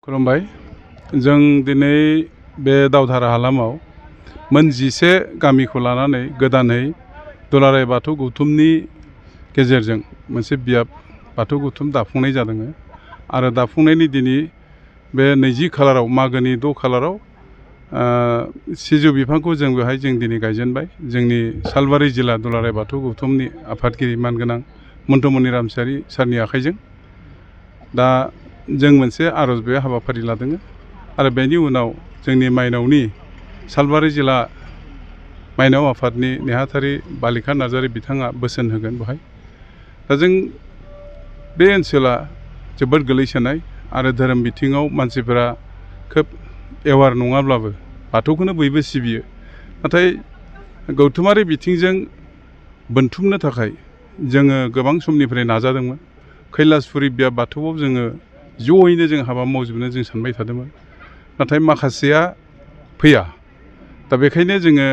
खुलुमबाय। जों दिनै बे दावधारा हालामाव मोन 11 गामिखौ लानानै गोदानै दुलाराय बाथौ गौथुमनि गेजेरजों मोनसे बियाब बाथौ गौथुम दाफुंनाय जादों आरो दाफुंनायनि दिनै बे 20 खालाराव मागोनि 6 खालाराव सिजौ बिफांखौ जों बेहाय दिनै गायजेनबाय। जोंनि सालबारि जिल्ला दुलाराय बाथौ गौथुमनि आफादगिरि मानगोनां मन्टुमणि रामसियारि सारनि आखाइजों दा जों मोनसे आर'ज बे हाबाफारि लादों आरो बेनि उनाव जोंनि माइनावनि सालबारि जिल्ला माइनाव आफादनि नेहाथारि बालिका नार्जारि बिथाङा बोसोन होगोन बेहाय। दा जों बे ओनसोला जोबोद गोलैसोनाय आरो धोरोम बिथिङाव मानसिफोरा खोब एवार नङाब्लाबो बाथौखौनो बयबो सिबियो, नाथाय गौथुमारि बिथिंजों बोनथुमनो थाखाय जोङो गोबां समनिफ्राय नाजादोंमोन। कैलासपुरि बियाब बाथौआव जोङो ज'यैनो जों हाबा मावजोबनो जों सानबाय थादोंमोन, नाथाय माखासेया फैया। दा बेखायनो जोङो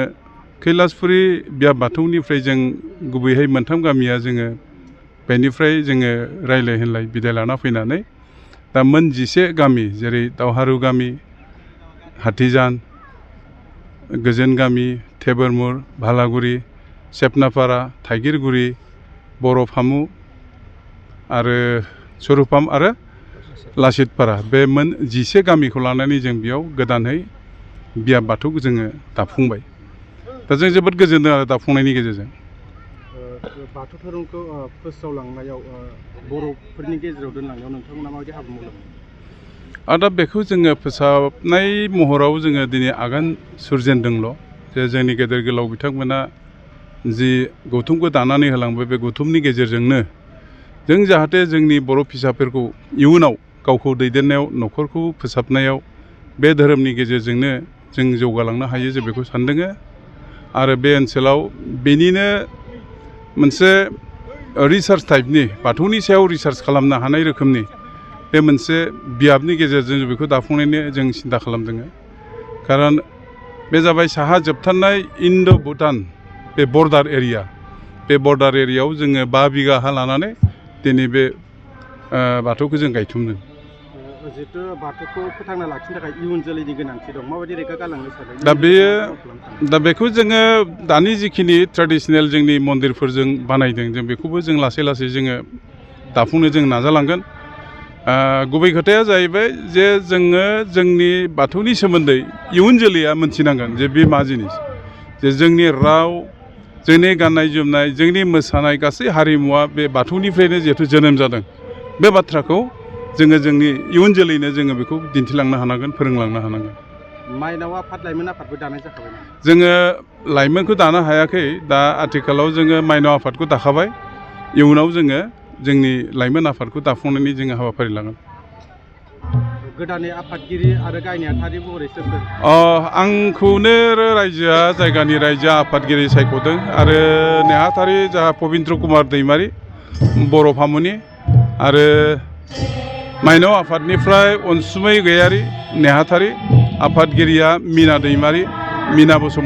कैलासपुरि बियाब बाथौनिफ्राय जों गुबैयै मोनथाम गामिया जोङो बेनिफ्राय जोङो रायलाय होनलाय बिदाय लाना फैनानै दा मोन 11 गामि जेरै दावहारु गामि, हाथिजान, गोजोन गामि, थेबोरमुर, भालागुरि, सेपनापारा, थाइगिरगुरि, बर' फामु आरो सरुफाम आरो लासितपारा, बे मोन 11 गामिखौ लानानै जों बेयाव गोदानै बियाब बाथौखौ जोङो दाफुंबाय। दा जों जोबोद गोजोनदों आरो दाफुंनायनि गेजेरजों। बाथौ धोरोमखौ फोसावलांनायाव बर'फोरनि गेजेराव दोनलांनायाव नोंथांमोना माबायदि हाबा मावदों? दा बेखौ जोङो फोसाबनाय महराव जोङो दिनै आगान सुरजेनदोंल'। जे जोंनि गेदेर गोलाव बिथांमोना जि गौथुमखौ दानानै होलांबाय, बे गौथुमनि गेजेरजोंनो जों जाहाथे जोंनि बर' फिसाफोरखौ इयुनाव गावखौ दैदेननायाव, न'खरखौ फोसाबनायाव बे धोरोमनि गेजेरजोंनो जों जौगालांनो हायो, जों बेखौ सानदों। आरो बे ओनसोलाव बेनिनो मोनसे रिसार्च टाइपनि, बाथौनि सायाव रिसार्च खालामनो हानाय रोखोमनि बे मोनसे बियाबनि गेजेरजों जों बेखौ दाफुंनायनि जों सिन्था खालामदों। खारन बे जाबाय साहा जोबथारनाय इन्ड' भुटान बे बर्डार एरिया। बे बर्डार एरियायाव जोङो 5 बिगा हा लानानै दिनै बे बाथौखौ जों गायथुमदों। जिहेतु बाथौखौ फोथांना लाखिनो थाखाय इयुन जोलैनि गोनांथि दं, माबायदि रैखा गालांनो सानो? दा बेखौ जोङो दानि जिखिनि ट्रेडिसनेल जोंनि मन्दिरफोरजों बानायदों, जों बेखौबो जों लासै लासै जोङो दाफुंनो जों नाजालांगोन। गुबै खोथाया जाहैबाय जे जोङो जोंनि बाथौनि सोमोन्दै इयुन जोलैया मोनथिनांगोन जे बे मा जिनिस, जे जोंनि राव, जोंनि गाननाय जोमनाय, जोंनि मोसानाय गासै हारिमुवा बे बाथौनिफ्रायनो जिहेथु जोनोम जादों। बे बाथ्राखौ जोङो जोंनि इयुन जोलैनो जोङो बेखौ दिन्थिलांनो हानांगोन, फोरोंलांनो हानांगोन। माइनाव आफाद, लाइमोन आफादबो दानाय जाखाबाय ना? जोङो लाइमोनखौ दानो हायाखै, दा आथिखालाव जोङो माइनाव आफादखौ दाखाबाय। इयुनाव जोङो जोंनि लाइमोन आफादखौ दाफुंनायनि जोङो हाबाफारि लागोन। गोदानै आफादगिरि आरो गाहाय नेहाथारि महरै सोर? आंखौनो रायजोआ, जायगानि रायजोआ आफादगिरि सायख'दों आरो नेहाथारि जाहा पबित्र कुमार दैमारि बर' फामुनि, आरो माइनाव आफादनिफ्राय अनसुमै गयारि नेहाथारि, आफादगिरिया मिना दैमारि, मिना बसुमतारी।